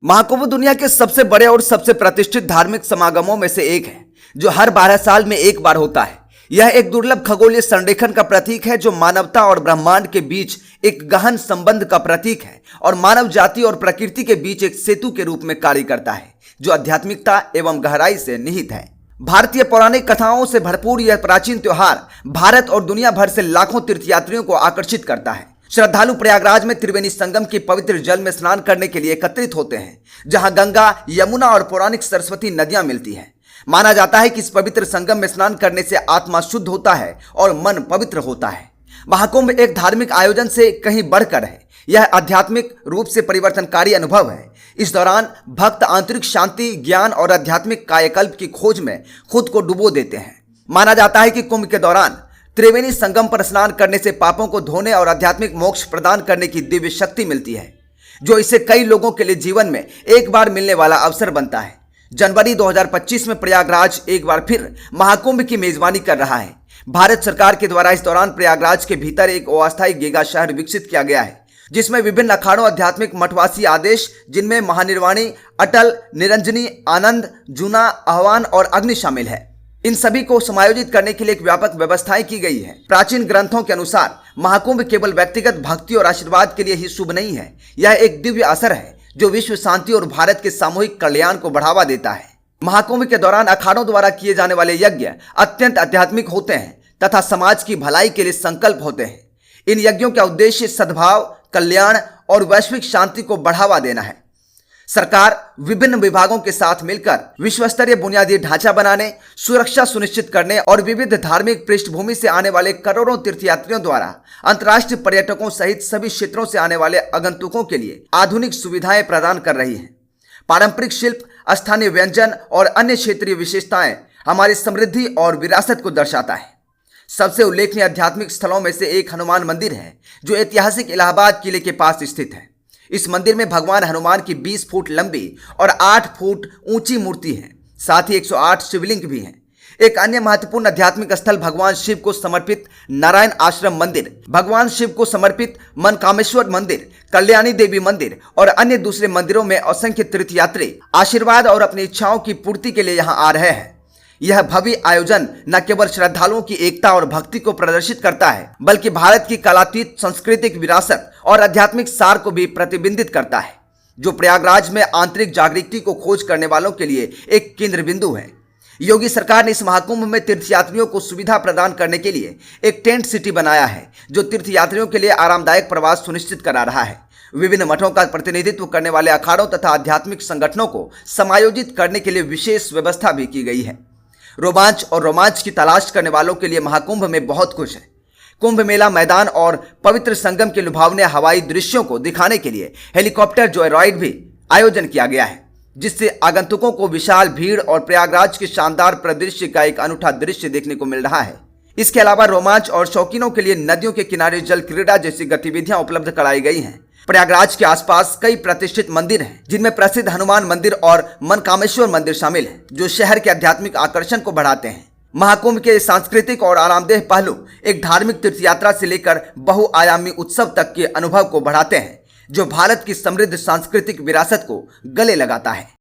महाकुंभ दुनिया के सबसे बड़े और सबसे प्रतिष्ठित धार्मिक समागमों में से एक है, जो हर 12 साल में एक बार होता है। यह एक दुर्लभ खगोलीय संरेखन का प्रतीक है, जो मानवता और ब्रह्मांड के बीच एक गहन संबंध का प्रतीक है और मानव जाति और प्रकृति के बीच एक सेतु के रूप में कार्य करता है, जो आध्यात्मिकता एवं गहराई से निहित है। भारतीय पौराणिक कथाओं से भरपूर यह प्राचीन त्योहार भारत और दुनिया भर से लाखों तीर्थयात्रियों को आकर्षित करता है। श्रद्धालु प्रयागराज में त्रिवेणी संगम के पवित्र जल में स्नान करने के लिए एकत्रित होते हैं, जहां गंगा, यमुना और पौराणिक सरस्वती नदियां मिलती हैं। माना जाता है कि इस पवित्र संगम में स्नान करने से आत्मा शुद्ध होता है और मन पवित्र होता है। महाकुंभ एक धार्मिक आयोजन से कहीं बढ़कर है। यह आध्यात्मिक रूप से परिवर्तनकारी अनुभव है। इस दौरान भक्त आंतरिक शांति, ज्ञान और आध्यात्मिक कायाकल्प की खोज में खुद को डुबो देते हैं। माना जाता है कि कुंभ के दौरान त्रिवेणी संगम पर स्नान करने से पापों को धोने और आध्यात्मिक मोक्ष प्रदान करने की दिव्य शक्ति मिलती है, जो इसे कई लोगों के लिए जीवन में एक बार मिलने वाला अवसर बनता है। जनवरी 2025 में प्रयागराज एक बार फिर महाकुंभ की मेजबानी कर रहा है। भारत सरकार के द्वारा इस दौरान प्रयागराज के भीतर एक अस्थायी गीगा शहर विकसित किया गया है, जिसमें विभिन्न अखाड़ों, आध्यात्मिक मठवासी आदेश, जिनमें महानिर्वाणी, अटल, निरंजनी, आनंद, जूना, आह्वान और अग्नि शामिल है। इन सभी को समायोजित करने के लिए एक व्यापक व्यवस्थाएं की गई है। प्राचीन ग्रंथों के अनुसार महाकुंभ केवल व्यक्तिगत भक्ति और आशीर्वाद के लिए ही शुभ नहीं है। यह एक दिव्य असर है, जो विश्व शांति और भारत के सामूहिक कल्याण को बढ़ावा देता है। महाकुंभ के दौरान अखाड़ों द्वारा किए जाने वाले यज्ञ अत्यंत आध्यात्मिक होते हैं तथा समाज की भलाई के लिए संकल्प होते हैं। इन यज्ञों का उद्देश्य सद्भाव, कल्याण और वैश्विक शांति को बढ़ावा देना है। सरकार विभिन्न विभागों के साथ मिलकर विश्वस्तरीय बुनियादी ढांचा बनाने, सुरक्षा सुनिश्चित करने और विविध धार्मिक पृष्ठभूमि से आने वाले करोड़ों तीर्थयात्रियों द्वारा अंतर्राष्ट्रीय पर्यटकों सहित सभी क्षेत्रों से आने वाले आगंतुकों के लिए आधुनिक सुविधाएं प्रदान कर रही है। पारंपरिक शिल्प, स्थानीय व्यंजन और अन्य क्षेत्रीय विशेषताएं हमारी समृद्धि और विरासत को दर्शाता है। सबसे उल्लेखनीय आध्यात्मिक स्थलों में से एक हनुमान मंदिर है, जो ऐतिहासिक इलाहाबाद किले के पास स्थित है। इस मंदिर में भगवान हनुमान की 20 फुट लंबी और 8 फुट ऊंची मूर्ति है। साथ ही 108 शिवलिंग भी हैं। एक अन्य महत्वपूर्ण आध्यात्मिक स्थल भगवान शिव को समर्पित नारायण आश्रम मंदिर, भगवान शिव को समर्पित मनकामेश्वर मंदिर, कल्याणी देवी मंदिर और अन्य दूसरे मंदिरों में असंख्य तीर्थयात्री आशीर्वाद और अपनी इच्छाओं की पूर्ति के लिए यहाँ आ रहे हैं। यह भव्य आयोजन न केवल श्रद्धालुओं की एकता और भक्ति को प्रदर्शित करता है, बल्कि भारत की कलातीत सांस्कृतिक विरासत और आध्यात्मिक सार को भी प्रतिबिंबित करता है, जो प्रयागराज में आंतरिक जागृति को खोज करने वालों के लिए एक केंद्र बिंदु है। योगी सरकार ने इस महाकुंभ में तीर्थयात्रियों को सुविधा प्रदान करने के लिए एक टेंट सिटी बनाया है, जो तीर्थयात्रियों के लिए आरामदायक प्रवास सुनिश्चित करा रहा है। विभिन्न मठों का प्रतिनिधित्व करने वाले अखाड़ों तथा आध्यात्मिक संगठनों को समायोजित करने के लिए विशेष व्यवस्था भी की गई है। रोमांच और रोमांच की तलाश करने वालों के लिए महाकुंभ में बहुत कुछ है। कुंभ मेला मैदान और पवित्र संगम के लुभावने हवाई दृश्यों को दिखाने के लिए हेलीकॉप्टर जॉयराइड भी आयोजन किया गया है, जिससे आगंतुकों को विशाल भीड़ और प्रयागराज के शानदार परिदृश्य का एक अनूठा दृश्य देखने को मिल रहा है। इसके अलावा रोमांच और शौकीनों के लिए नदियों के किनारे जल क्रीड़ा जैसी गतिविधियां उपलब्ध कराई गई हैं। प्रयागराज के आसपास कई प्रतिष्ठित मंदिर हैं, जिनमें प्रसिद्ध हनुमान मंदिर और मनकामेश्वर मंदिर शामिल हैं, जो शहर के आध्यात्मिक आकर्षण को बढ़ाते हैं। महाकुंभ के सांस्कृतिक और आरामदेह पहलू एक धार्मिक तीर्थयात्रा से लेकर बहुआयामी उत्सव तक के अनुभव को बढ़ाते हैं, जो भारत की समृद्ध सांस्कृतिक विरासत को गले लगाता है।